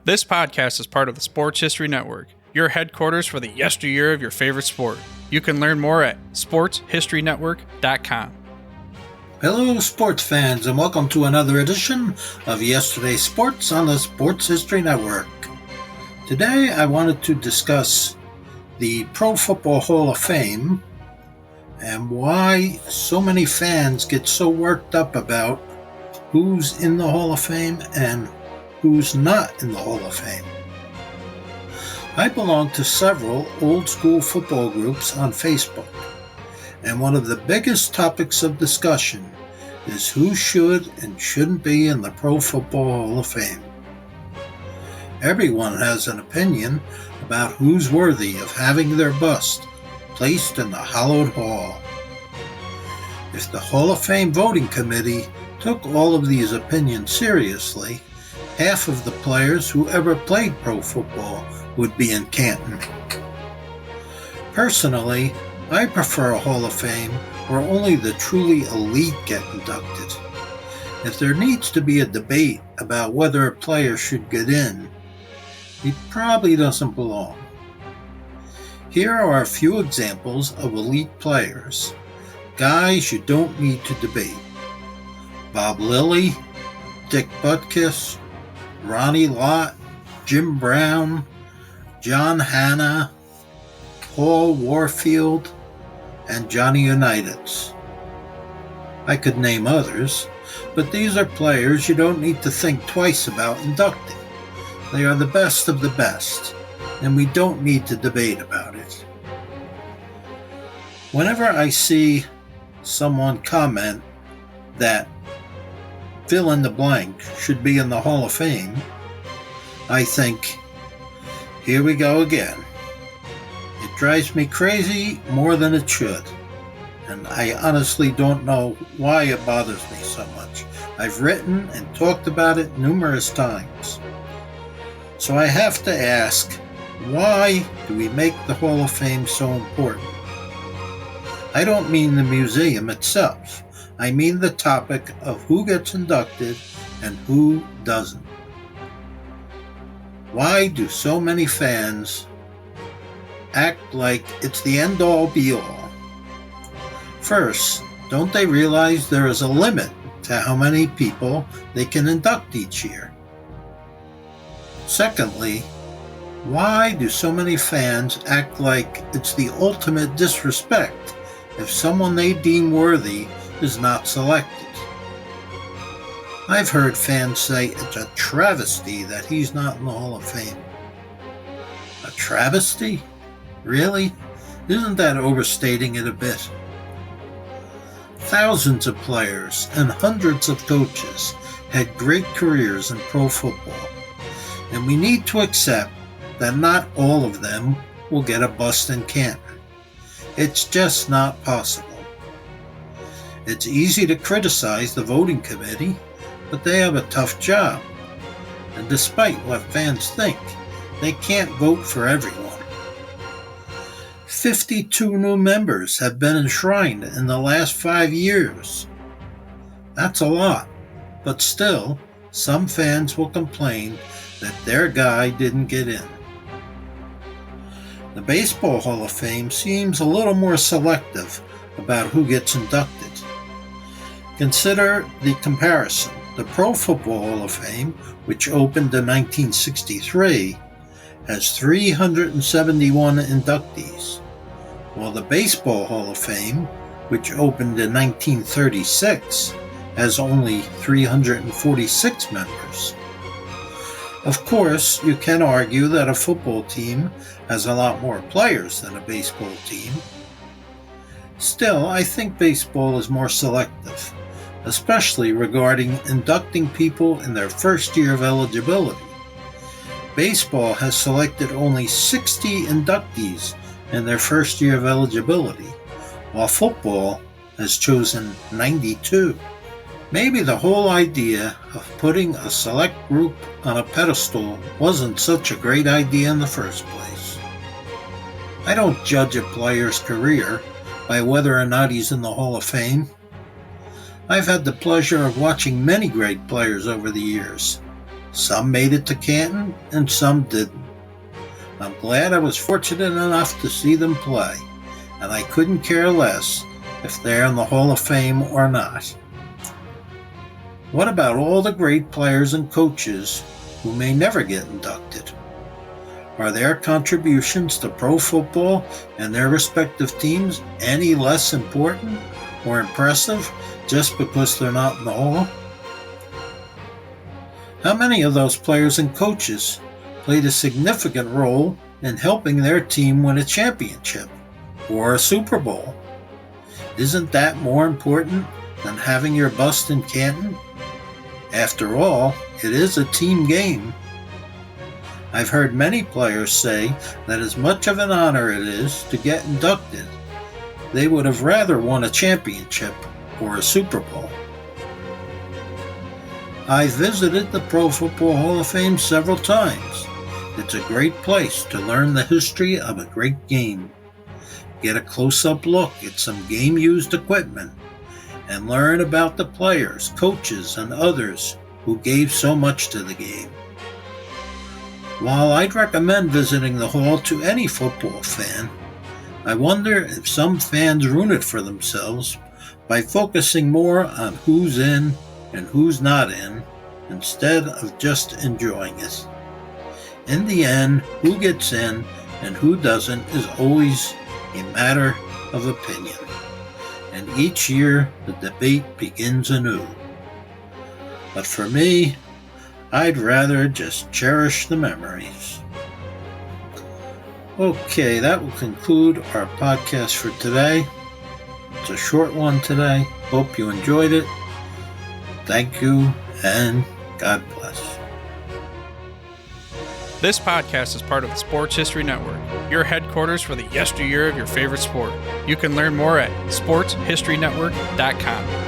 This podcast is part of the Sports History Network, your headquarters for the yesteryear of your favorite sport. You can learn more at sportshistorynetwork.com. Hello, sports fans, and welcome to another edition of Yesterday's Sports on the Sports History Network. Today, I wanted to discuss the Pro Football Hall of Fame and why so many fans get so worked up about who's in the Hall of Fame and who's not in the Hall of Fame. I belong to several old school football groups on Facebook, and one of the biggest topics of discussion is who should and shouldn't be in the Pro Football Hall of Fame. Everyone has an opinion about who's worthy of having their bust placed in the hallowed hall. If the Hall of Fame voting committee took all of these opinions seriously, half of the players who ever played pro football would be in Canton. Personally, I prefer a Hall of Fame where only the truly elite get inducted. If there needs to be a debate about whether a player should get in, he probably doesn't belong. Here are a few examples of elite players, guys you don't need to debate. Bob Lilly, Dick Butkus, Ronnie Lott, Jim Brown, John Hanna, Paul Warfield, and Johnny Unitas. I could name others, but these are players you don't need to think twice about inducting. They are the best of the best, and we don't need to debate about it. Whenever I see someone comment that fill in the blank should be in the Hall of Fame, I think, here we go again. It drives me crazy more than it should, and I honestly don't know why it bothers me so much. I've written and talked about it numerous times. So I have to ask, why do we make the Hall of Fame so important? I don't mean the museum itself. I mean the topic of who gets inducted and who doesn't. Why do so many fans act like it's the end-all be-all? First, don't they realize there is a limit to how many people they can induct each year? Secondly, why do so many fans act like it's the ultimate disrespect if someone they deem worthy is not selected? I've heard fans say it's a travesty that he's not in the Hall of Fame. A travesty? Really? Isn't that overstating it a bit? Thousands of players and hundreds of coaches had great careers in pro football, and we need to accept that not all of them will get a bust in Canton. It's just not possible. It's easy to criticize the voting committee, but they have a tough job. And despite what fans think, they can't vote for everyone. 52 new members have been enshrined in the last 5 years. That's a lot, but still, some fans will complain that their guy didn't get in. The Baseball Hall of Fame seems a little more selective about who gets inducted. Consider the comparison. The Pro Football Hall of Fame, which opened in 1963, has 371 inductees, while the Baseball Hall of Fame, which opened in 1936, has only 346 members. Of course, you can argue that a football team has a lot more players than a baseball team. Still, I think baseball is more selective, especially regarding inducting people in their first year of eligibility. Baseball has selected only 60 inductees in their first year of eligibility, while football has chosen 92. Maybe the whole idea of putting a select group on a pedestal wasn't such a great idea in the first place. I don't judge a player's career by whether or not he's in the Hall of Fame. I've had the pleasure of watching many great players over the years. Some made it to Canton and some didn't. I'm glad I was fortunate enough to see them play, and I couldn't care less if they're in the Hall of Fame or not. What about all the great players and coaches who may never get inducted? Are their contributions to pro football and their respective teams any less important or impressive just because they're not in the Hall? How many of those players and coaches played a significant role in helping their team win a championship or a Super Bowl? Isn't that more important than having your bust in Canton? After all, it is a team game. I've heard many players say that as much of an honor it is to get inducted, they would have rather won a championship or a Super Bowl. I visited the Pro Football Hall of Fame several times. It's a great place to learn the history of a great game, get a close-up look at some game-used equipment, and learn about the players, coaches, and others who gave so much to the game. While I'd recommend visiting the Hall to any football fan, I wonder if some fans ruin it for themselves by focusing more on who's in and who's not in, instead of just enjoying it. In the end, who gets in and who doesn't is always a matter of opinion, and each year the debate begins anew. But for me, I'd rather just cherish the memories. Okay, that will conclude our podcast for today. It's a short one today. Hope you enjoyed it. Thank you, and God bless. This podcast is part of the Sports History Network, your headquarters for the yesteryear of your favorite sport. You can learn more at sportshistorynetwork.com.